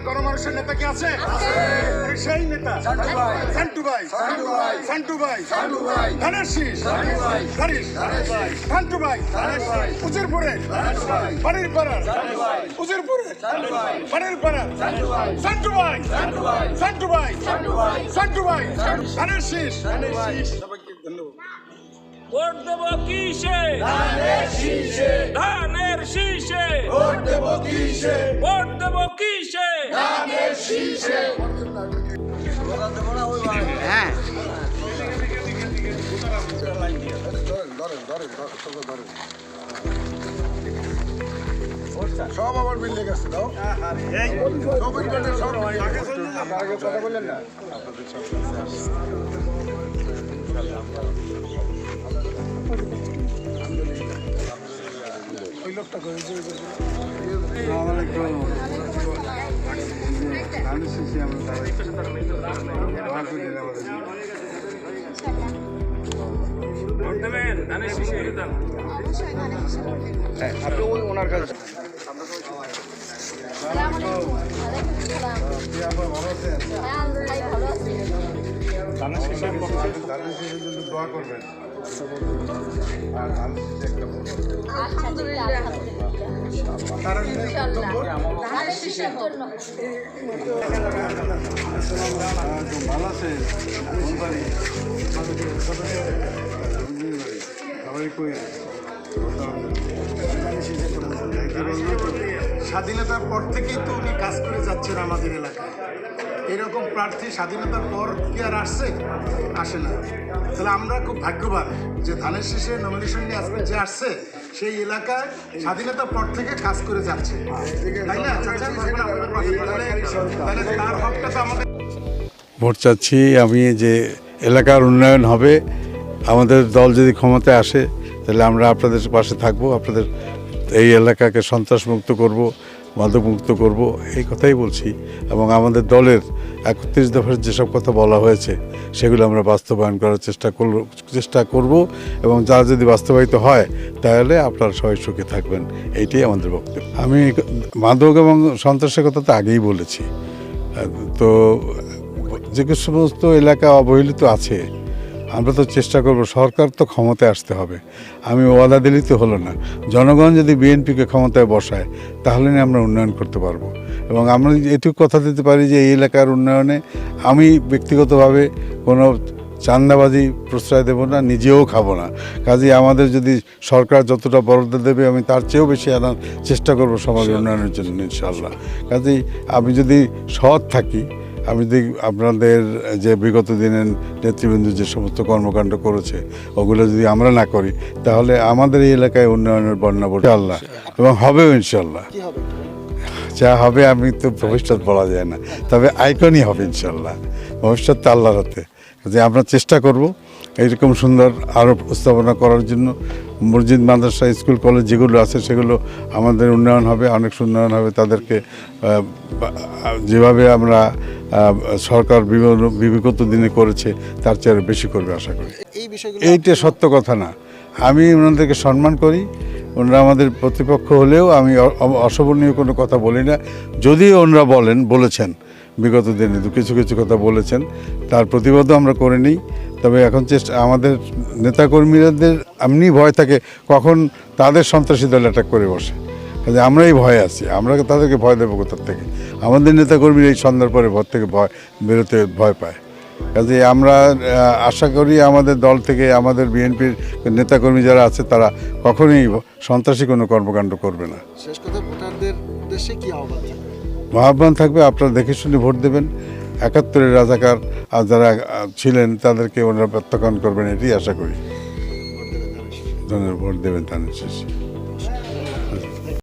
গণমানুষের নেতা কি আছে? সেই নেতা সান্টু ভাই, সান্টু ভাই, ধানের শীষ, সান্টু ভাই, উজিরপুরে, বাড়ির পাড়া, উজিরপুরে, বাড়ির পাড়া, সান্টু ভাই, সান্টু ভাই, সান্টু ভাই, ধানের শীষ। সবাইকে ধন্যবাদ। ভোট দেব কিসে? ধানের শীষে, ধানের শীষে। ভোট দেব কিসে? ভোট দেব কিসে? ধানের শীষে। হ্যাঁ, সব আবার মিলে গেছে। দাও আগে কথা বললেন না। ওই লোকটা ভোট দেবেন ধানের শীষে। আপনি ওনার কাছে দোয়া করবেন। ভালো আছে স্বাধীনতার পর থেকেই তো উনি কাজ করে যাচ্ছেন আমাদের এলাকায়। এরকম প্রার্থী স্বাধীনতার পর কি আর আসছে? আসে না। তাহলে আমরা খুব ভাগ্যবান যে ধানের শীষে নমিনেশন নিয়ে আজকে যে আসছে সেই এলাকায় স্বাধীনতার পর থেকে কাজ করে যাচ্ছে, তাই না? তাহলে তার হকটা তো আমাদের। ভোট চাচ্ছি আমি যে এলাকার উন্নয়ন হবে, আমাদের দল যদি ক্ষমতায় আসে তাহলে আমরা আপনাদের পাশে থাকব, আপনাদের এই এলাকাকে সন্ত্রাসমুক্ত করব, মাদকমুক্ত করব, এই কথাই বলছি। এবং আমাদের দলের 31 দফার যেসব কথা বলা হয়েছে সেগুলো আমরা বাস্তবায়ন করার চেষ্টা করব এবং যা যদি বাস্তবায়িত হয় তাহলে আপনারা সবাই সুখে থাকবেন, এইটাই আমাদের বক্তব্য। আমি মাদক এবং সন্ত্রাসের কথা তো আগেই বলেছি। তো যে সমস্ত এলাকা অবহেলিত আছে আমরা তো চেষ্টা করব, সরকার তো ক্ষমতায় আসতে হবে। আমি ওয়াদা দিলেই তো হলো না, জনগণ যদি বিএনপিকে ক্ষমতায় বসায় তাহলে আমরা উন্নয়ন করতে পারবো। এবং আমরা এটুকু কথা দিতে পারি যে এই এলাকার উন্নয়নে আমি ব্যক্তিগতভাবে কোনো চাঁদাবাজি প্রশ্রয় দেব না, নিজেও খাবো না। কাজেই আমাদের যদি সরকার যতটা বরাদ্দ দেবে আমি তার চেয়েও বেশি আনার চেষ্টা করব সমাজ উন্নয়নের জন্য ইনশাআল্লাহ। কাজেই আমি যদি সৎ থাকি, আমি দেখি আপনাদের যে বিগত দিনের নেতৃবৃন্দ যে সমস্ত কর্মকাণ্ড করেছে ওগুলো যদি আমরা না করি তাহলে আমাদের এই এলাকায় উন্নয়নের বন্যা বটে আল্লাহ, এবং হবেও ইনশাল্লাহ। যা হবে আমি তো ভবিষ্যৎ বলা যায় না, তবে আইকনই হবে ইনশাল্লাহ। ভবিষ্যৎ তো আল্লাহর হাতে। যে আমরা চেষ্টা করব এইরকম সুন্দর আরও উপস্থাপনা করার জন্য। মসজিদ, মাদ্রাসা, স্কুল, কলেজ যেগুলো আছে সেগুলো আমাদের উন্নয়ন হবে, অনেক উন্নয়ন হবে। তাদেরকে যেভাবে আমরা সরকার বিগত দিনে করেছে তার চেয়ে বেশি করবে আশা করি। এইটা সত্য কথা না, আমি ওনাদেরকে সম্মান করি। ওনারা আমাদের প্রতিপক্ষ হলেও আমি অশোভনীয় কোনো কথা বলি না। যদিও ওনারা বলেছেন বিগত দিনে কিছু কিছু কথা বলেছেন, তার প্রতিবাদও আমরা করে নিই। তবে এখন আমাদের নেতাকর্মীদের এমনি ভয় থাকে কখন তাদের সন্ত্রাসী দল অ্যাটাক করে বসে। কাজে আমরাই ভয়ে আছি, আমরা তাদেরকে ভয় দেবো কোথার থেকে? আমাদের নেতাকর্মীরা এই সন্ধ্যার পরে ঘর থেকে বেরোতে ভয় পায়। কাজে আমরা আশা করি আমাদের দল থেকে আমাদের বিএনপির নেতাকর্মী যারা আছে তারা কখনোই সন্ত্রাসী কোনো কর্মকাণ্ড করবে না। শেষ কথা, ভোটারদের উদ্দেশ্যে কি আহ্বান থাকবে? আহ্বান থাকবে আপনারা দেখে শুনে ভোট দেবেন। 71-এর রাজাকার আর যারা ছিলেন তাদেরকে ওনারা প্রত্যাখ্যান করবেন, এটাই আশা করি। ধন্যবাদ। ভোট দেবেন ধানের শীষে।